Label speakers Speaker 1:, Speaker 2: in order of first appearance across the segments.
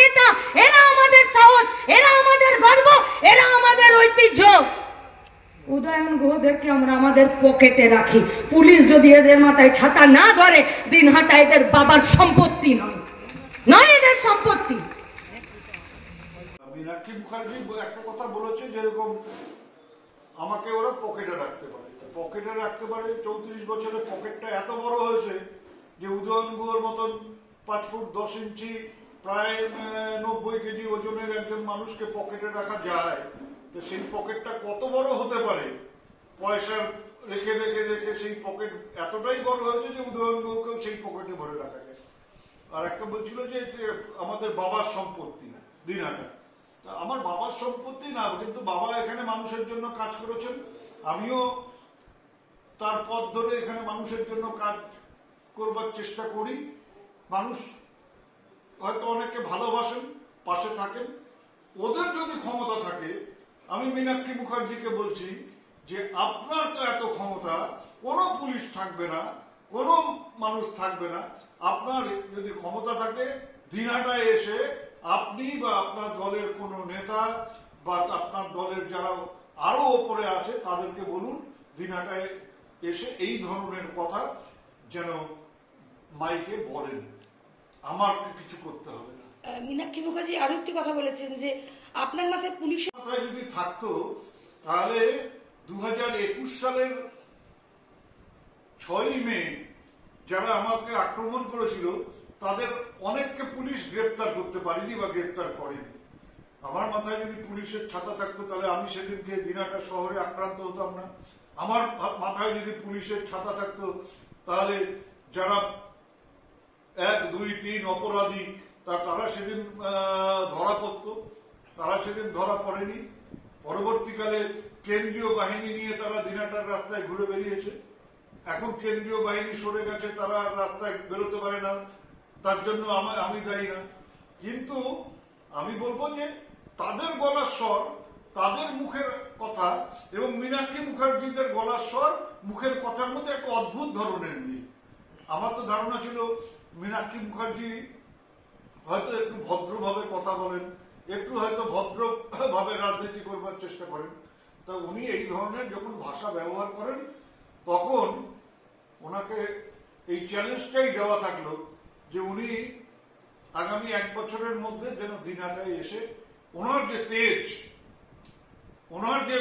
Speaker 1: নেতা, এরা আমাদের সাহস, এরা আমাদের গর্ব, এরা আমাদের ঐতিহ্য। উদয়ন গুহদেরকে আমরা আমাদের পকেটে রাখি। পুলিশ যদি এদের মাথায় ছাতা না ধরে, দিনহাটা এদের বাবার সম্পত্তি নয়, নয় এদের সম্পত্তি।
Speaker 2: মীনাক্ষী মুখার্জি একটা কথা বলেছে, যেরকম আমাকে ওরা পকেটে রাখতে পারে, পকেটে রাখতে পারে। 34 বছরে পকেটটা এত বড় হয়েছে যে উদয়ন গুহর মতন 5 ফুট 10 ইঞ্চি প্রায় 90 কেজি ওজনের একজন মানুষকে পকেটে রাখা যায়, তো সেই পকেটটা কত বড় হতে পারে। পয়সা রেখে রেখে রেখে সেই পকেট এতটাই বড় হয়েছে যে উদয়ন গুহকেও সেই পকেটে ভরে রাখা যায়। আর একটা বলছিল যে আমাদের বাবার সম্পত্তি না দিনহাটা। আমার বাবার সম্পত্তি না, কিন্তু বাবা এখানে মানুষের জন্য কাজ করেছেন, আমিও তার পথ ধরে এখানে মানুষের জন্য কাজ করবার চেষ্টা করি। মানুষ হয়তো অনেকে ভালোবাসেন, পাশে থাকেন। ওদের যদি ক্ষমতা থাকে, আমি মীনাক্ষী মুখার্জিকে বলছি যে আপনার তো এত ক্ষমতা, কোনো পুলিশ থাকবে না, কোনো মানুষ থাকবে না। আপনার যদি ক্ষমতা থাকে, দিনহাটায় এসে আপনি বা আপনার দলের কোনো নেতা বা আপনার দলের যারা আরো ওপরে আছে তাদেরকে বলুন দিনহাটায় এসে এই ধরনের কথা যেন মাইকে বলেন, আমার কিছু করতে হবে না।
Speaker 1: মীনাক্ষী মুখার্জি আরো একটি কথা বলেছেন যে আপনার মাথায় পুলিশ
Speaker 2: মাথায় যদি থাকতো, তাহলে 2021 সালের 6ই মে যারা আমাকে আক্রমণ করেছিল তাদের অনেককে পুলিশ গ্রেপ্তার করতে পারেনি বা গ্রেপ্তার করেনি। আমার মাথায় যদি পুলিশের ছাতা থাকতো, তাহলে আমি সেদিন গিয়ে দিনহাটা শহরে আক্রান্ত হতাম না। আমার মাথায় যদি পুলিশের ছাতা থাকতো, তাহলে যারা 1, 2, 3 অপরাধী তারা সেদিন ধরা পড়তো, তারা সেদিন ধরা পড়েনি। পরবর্তীকালে কেন্দ্রীয় বাহিনী নিয়ে তারা দিনহাটার রাস্তায় ঘুরে বেরিয়েছে। এখন কেন্দ্রীয় বাহিনী সরে গেছে, তারা রাস্তায় বেরোতে পারে না, তার জন্য আমি দায়ী না। কিন্তু আমি বলবো যে তাদের গলার স্বর, তাদের মুখের কথা এবং মীনাক্ষী মুখার্জিদের গলার স্বর, মুখের কথার মধ্যে একটা অদ্ভুত ধরনের মিল। আমার তো ধারণা ছিল মীনাক্ষী মুখার্জি হয়তো একটু ভদ্রভাবে কথা বলেন, একটু হয়তো ভদ্রভাবে রাজনীতি করবার চেষ্টা করেন। তা উনি এই ধরনের যখন ভাষা ব্যবহার করেন, তখন ওনাকে এই চ্যালেঞ্জটাই দেওয়া থাকলো যে উনি আগামী 1 বছরের মধ্যে যেন দিনহাটায় এসে ওনার যে তেজ, ওনার যে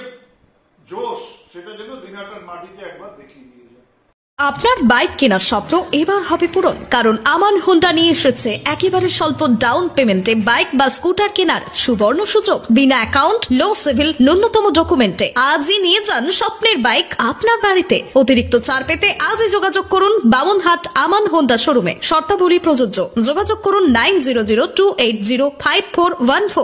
Speaker 2: জোশ, সেটা যেন দিনহাটার মাটিতে একবার দেখিয়ে দিয়ে যায়।
Speaker 3: আপনার বাইক কেনার স্বপ্ন এবার হবে পূরণ, কারণ আমান হোন্ডা নিয়ে এসেছে একেবারে স্বল্প ডাউন পেমেন্টে বাইক বা স্কুটার কেনার সুবর্ণ সুযোগ। বিনা অ্যাকাউন্ট, লো সিভিল, ন্যূনতম ডকুমেন্টে আজই নিয়ে যান স্বপ্নের বাইক আপনার বাড়িতে। অতিরিক্ত ছাড় পেতে আজই যোগাযোগ করুন বামনহাট আমান হোন্ডা শোরুমে। শর্তাবলী প্রযোজ্য। যোগাযোগ করুন 9002805414।